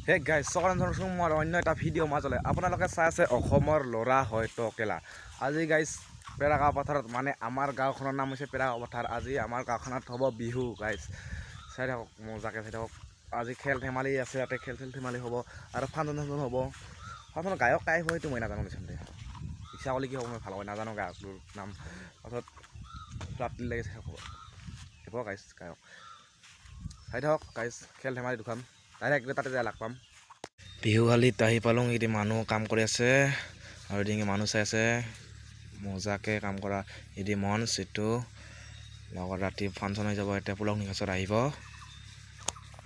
Hey guys চকৰান মোৰ অন্য এটা ভিডিঅ' মাজলৈ আপোনালোকে চাই আছে অসমৰ ল'ৰা হয় টকেলা। আজি গাইজ পেৰাগাঁও পথাৰত মানে আমাৰ গাঁওখনৰ নাম হৈছে পেৰাগাঁও পথাৰ। আজি আমাৰ গাঁওখনত হ'ব বিহু গাইজ, চাই থাকক মজাকৈ চাই থাকক। আজি খেল ধেমালি আছে, ইয়াতে খেল ধেমালি হ'ব আৰু ফাংচন হ'ব। ফাংচন গায়ক কাই হয় এইটো মই নাজানো নিচন্তে, ইচ্ছা কৰিলে কি হ'ব মই ভালকৈ নাজানো গায়কটোৰ নাম। পাছত ৰাতি লাগি চাই থাকক হ'ব গাইজ গায়ক চাই থাকক গাইজ। খেল ধেমালি দোকান ডাইৰেক্ট তাতে যাই লাগ পাম। বিহুৱালীত আহি পালোঁ, এটি মানুহ কাম কৰি আছে আৰু এদিন মানুহ চাই আছে মজাকৈ কাম কৰা। এদি মঞ্চ এইটো লগত ৰাতি ফাংচন হৈ যাব। এতিয়া পুলক নিকাচত আহিব,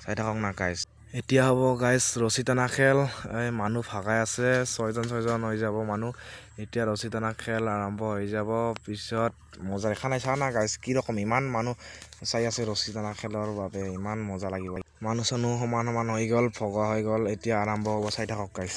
চাই থাকক না গাইজ। এতিয়া হ'ব গাইজ ৰছী টানা খেল। এই মানুহ ভাগাই আছে, ছয়জন হৈ যাব মানুহ। এতিয়া ৰছী টানা খেল আৰম্ভ হৈ যাব। পিছত মজা দেখা নাই, চা না গাইজ কি ৰকম ইমান মানুহ চাই আছে ৰছী টানা খেলৰ বাবে, ইমান মজা লাগিব। মানুহ চানুহ সমান হৈ গ'ল, ভগা হৈ গ'ল। এতিয়া আৰম্ভ হ'ব, চাই থাকক গাইজ।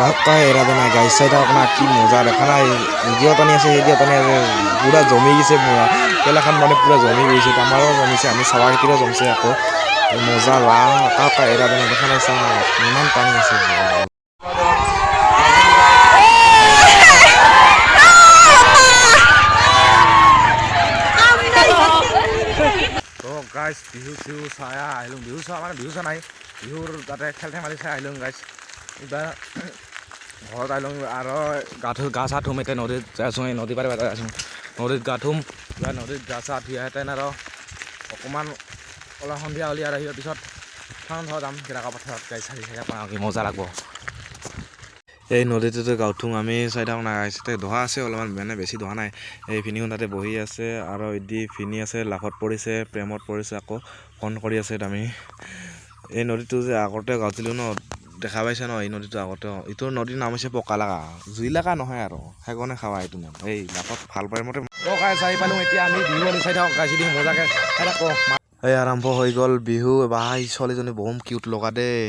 কাক এৰা দে নাই গাইজ, চাই থাকক না কি মজা দেখা নাই। ভিডিঅ' টানি আছে, পুৰা জমি গৈছে। খেলাখন মানে পুৰা জমি গৈছে, আমাৰো জমিছে, আমি চাৱা খেতিৰো জমিছে। আকৌ মজা লা কাক এৰা দে নাই দেখা নাই, চা না ইমান পানী আছে। গাইজ বিহু চিহু চাই আহিলোঁ, বিহু চোৱা মানে বিহু চোৱা নাই, বিহুৰ তাতে খেল ধেমালি চাই আহিলোঁ গাইজ। এতিয়া ঘৰত আহিলোঁ আৰু গা চা ধুম। এতিয়া নদীত যাই আছোঁ, এই নদী পাৰে যাই আছোঁ, নদীত গা ধুম। নদীত গা চা ধুই আহেঁতেন আৰু অকণমান অলপ সন্ধিয়া হ'লে আৰু আহিব পিছত ঠাণ্ডা ধৰা যাম পেৰাগাঁও পথাৰত গাইজ। চাই থাকি মজা লাগব। এই নদীটোতে গা ধুম আমি, চাই থাকক না গাইজ। ধোৱা আছে অলপমান, মানে বেছি ধোৱা নাই। এই ভিনিখন তাতে বহি আছে আৰু এদি ভিনি আছে লাভত পৰিছে, প্ৰেমত পৰিছে, আকৌ ফোন কৰি আছে দামী। এই নদীটো যে আগতে গাঁৱছিলোঁ ন, দেখা পাইছে ন এই নদীটো আগতে। এইটো নদীৰ নাম হৈছে পকালাকা, জুইলাকা নহয় আৰু সেইকাৰণে খাৱা এইটো নাম। এই লাভত ভাল পাই মতে চাই পালোঁ। এতিয়া আমি বিহু চাই থাকক গাইজ, দিম মজাকৈ চাই থাকক। এই আৰম্ভ হৈ গ'ল বিহু। বাই ছোৱালীজনী বহুত কিউট লগা দেই।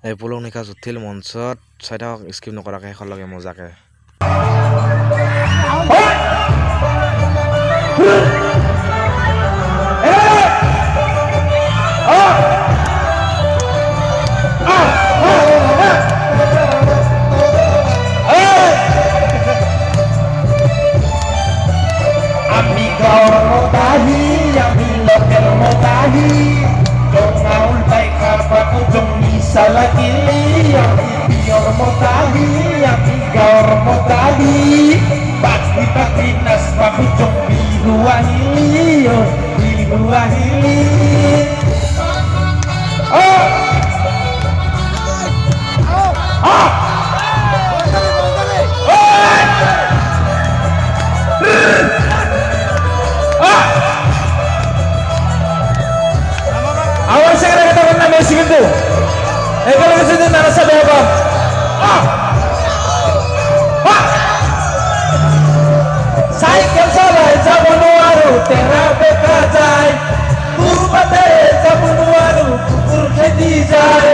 এই পুলক নিশা উঠিল মঞ্চত, চাই থাকক স্কিপ নকৰাকৈ শেষলৈকে মজাকৈ। আমি গাঁৱৰ মতাহি, আমি লোকেল মতাহি, জঙা উল্টাই খাবাতো জঙ্গি চালাকিলি। আমি পিয়ৰ মতাহি, আমি গাঁৱৰ মতাহি, বাকী বাকী নাচবাতো জঙ্গি বিহু আহিলি, বিহু আহিলি। Awas segera kita kena Messi gitu. Kalau ke sini nara sabe apa? Cycle salah jabunu aru tera beka jai. Kurbate jabunu aru kukur khedi jai.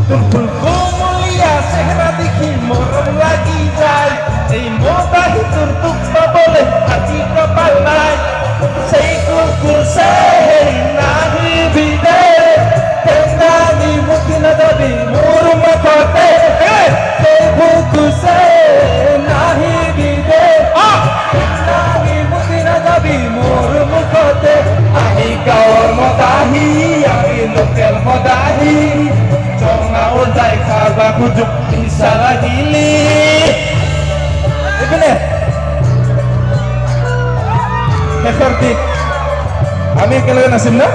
Tumpul komulia sehera dikhi morom lagi jai. Ei mota hitur tukpa boleh hati kapal naik. Say kukur say nahi bide, tendani mutina dabi murma kote. Say kukur say nahi bide, tendani mutina dabi murma kote. Ami gaur modahi, ami local modahi, jonga undai khaba kujuk isara gili. Ikut deh. Seperti kami kalian nasim na?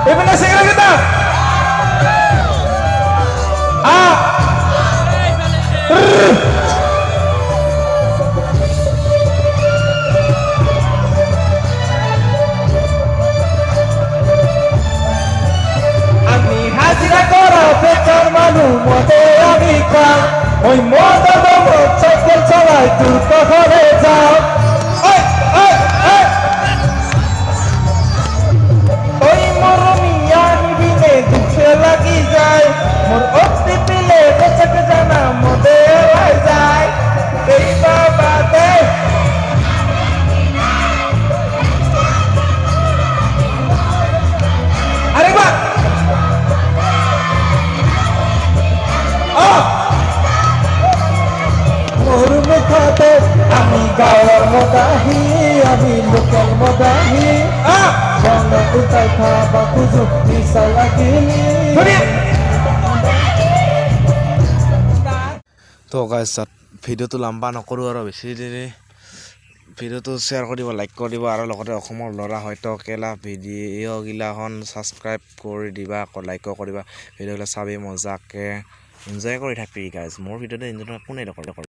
এইপিনে চিংৰাকেইটা আমি হাজিৰা কৰা বেকাৰ মানুহ মদে আমি খাওঁ ঐ মদ চাইকেল চলাই তোৰ পথৰে যাওঁ ঐ মৰমীয়া নিবিনে দুখে লাগি যায় মোৰ অতি পিলে বেচক জানা মদে ওলাই যায় এই বাবাতে আৰে বা মোৰ মুখতে আমি গাঁৱৰ মদাহী আমি লোকেল মদাহী মন উঠাই খাবা খোজো নিচা লাগিলি তো গাইজ ভিডিঅ'টো লম্বা নকৰোঁ আৰু বেছি দেৰি ভিডিঅ'টো শ্বেয়াৰ কৰিব লাইক কৰি দিব আৰু লগতে অসমৰ ল'ৰা হয়তো কেলা ভিডিঅ'গিলাখন ছাবস্ক্ৰাইব কৰি দিবা আকৌ লাইকো কৰিবা ভিডিঅ'গিলা চাবি মজাকৈ এনজয় কৰি থাকিবি গাইজ মোৰ ভিডিঅ'টো এনজয় কোনে নকৰে